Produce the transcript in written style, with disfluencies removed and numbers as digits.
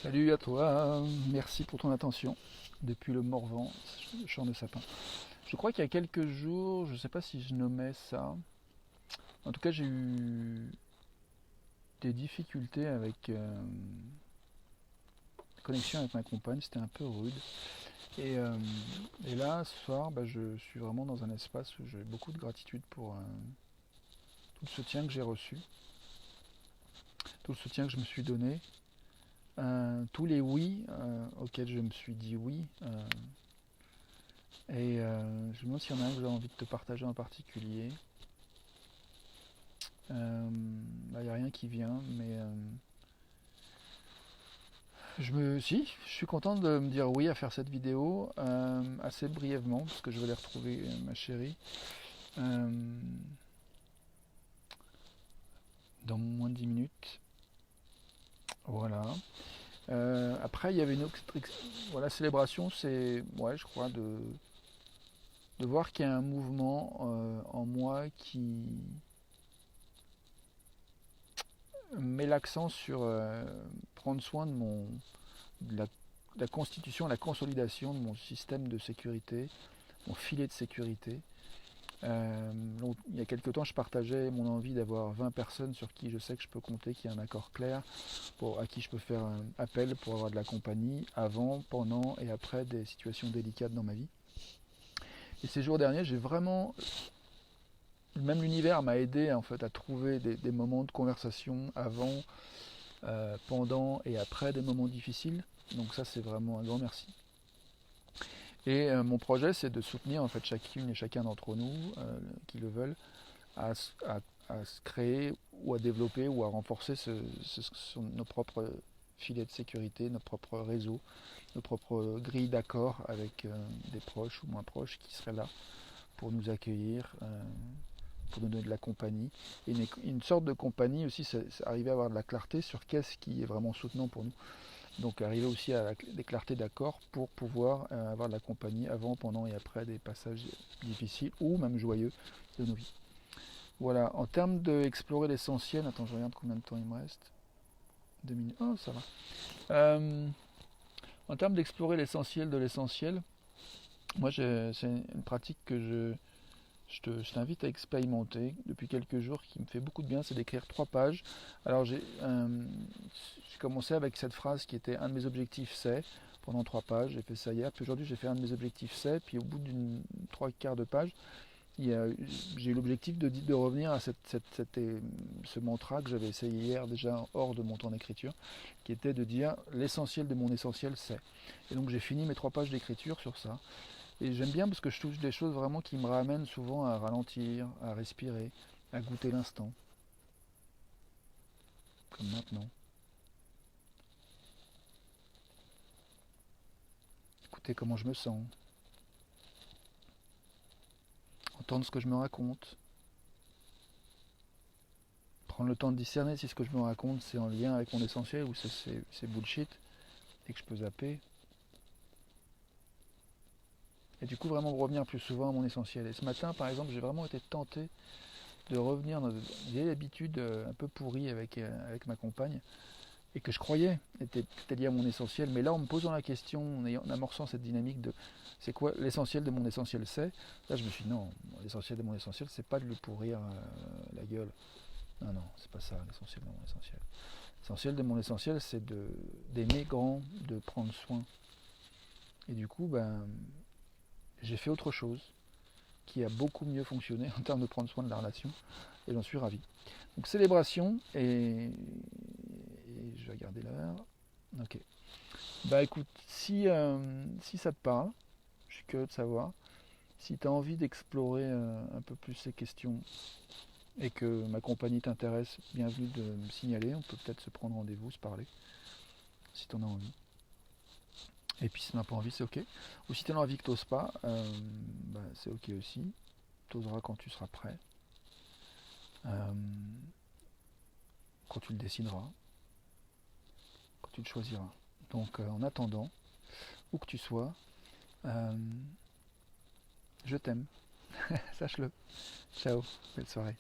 Salut à toi, merci pour ton attention depuis le Morvan, champ de sapin. Je crois qu'il y a quelques jours, je ne sais pas si je nommais ça, en tout cas j'ai eu des difficultés avec la connexion avec ma compagne, c'était un peu rude. Et, euh, et là, ce soir, je suis vraiment dans un espace où j'ai beaucoup de gratitude pour tout le soutien que j'ai reçu, tout le soutien que je me suis donné, tous les oui auxquels je me suis dit oui. Je me demande s'il y en a un que j'ai envie de te partager en particulier. Il n'y a rien qui vient, mais si, je suis content de me dire oui à faire cette vidéo assez brièvement, parce que je vais aller retrouver ma chérie euh, dans moins de 10 minutes. Voilà. Après, il y avait une autre voilà, célébration, c'est, ouais, je crois, de voir qu'il y a un mouvement en moi qui met l'accent sur prendre soin de la constitution, la consolidation de mon système de sécurité, mon filet de sécurité. Il y a quelques temps, je partageais mon envie d'avoir 20 personnes sur qui je sais que je peux compter, qui a un accord clair, à qui je peux faire un appel pour avoir de la compagnie avant, pendant et après des situations délicates dans ma vie. Et ces jours derniers, j'ai vraiment, même l'univers m'a aidé en fait à trouver des moments de conversation avant, pendant et après des moments difficiles. Donc ça, c'est vraiment un grand merci. Et mon projet, c'est de soutenir en fait chacune et chacun d'entre nous qui le veulent à, à, à se créer ou à développer ou à renforcer nos propres filets de sécurité, nos propres réseaux, nos propres grilles d'accord avec des proches ou moins proches qui seraient là pour nous accueillir, pour nous donner de la compagnie. Et une sorte de compagnie aussi, c'est arriver à avoir de la clarté sur qu'est-ce qui est vraiment soutenant pour nous. Donc arriver aussi à des clartés d'accord pour pouvoir avoir de la compagnie avant, pendant et après des passages difficiles ou même joyeux de nos vies. Voilà, en termes d'explorer l'essentiel, attends, je regarde combien de temps il me reste. 2 minutes, oh ça va. En termes d'explorer l'essentiel de l'essentiel, moi c'est une pratique que je t'invite à expérimenter depuis quelques jours qui me fait beaucoup de bien, c'est d'écrire 3 pages. Alors j'ai commencé avec cette phrase qui était un de mes objectifs c'est, pendant 3 pages, j'ai fait ça hier, puis aujourd'hui j'ai fait un de mes objectifs c'est, puis au bout d'une 3/4 de page, j'ai eu l'objectif de revenir à ce mantra que j'avais essayé hier déjà hors de mon temps d'écriture, qui était de dire l'essentiel de mon essentiel c'est. Et donc j'ai fini mes 3 pages d'écriture sur ça. Et j'aime bien parce que je touche des choses vraiment qui me ramènent souvent à ralentir, à respirer, à goûter l'instant, comme maintenant. Écouter comment je me sens, entendre ce que je me raconte, prendre le temps de discerner si ce que je me raconte c'est en lien avec mon essentiel ou c'est bullshit et que je peux zapper. Et du coup vraiment revenir plus souvent à mon essentiel. Et ce matin par exemple j'ai vraiment été tenté de revenir dans des vieilles habitudes un peu pourries avec ma compagne et que je croyais était lié à mon essentiel. Mais là, en me posant la question, en amorçant cette dynamique de c'est quoi l'essentiel de mon essentiel c'est, là je me suis dit non, l'essentiel de mon essentiel c'est pas de lui pourrir la gueule. Non, non, c'est pas ça l'essentiel de mon essentiel. L'essentiel de mon essentiel c'est d'aimer grand, de prendre soin. Et du coup, j'ai fait autre chose qui a beaucoup mieux fonctionné en termes de prendre soin de la relation et j'en suis ravi. Donc célébration et je vais regarder l'heure. Ok. Bah écoute, si ça te parle, je suis curieux de savoir. Si tu as envie d'explorer un peu plus ces questions et que ma compagnie t'intéresse, bienvenue de me signaler. On peut peut-être se prendre rendez-vous, se parler, si tu en as envie. Et puis si tu n'as pas envie, c'est ok. Ou si tu as envie que tu n'oses pas, c'est ok aussi. Tu oseras quand tu seras prêt, euh, quand tu le décideras, quand tu le choisiras. Donc en attendant, où que tu sois, je t'aime. Sache-le. Ciao, belle soirée.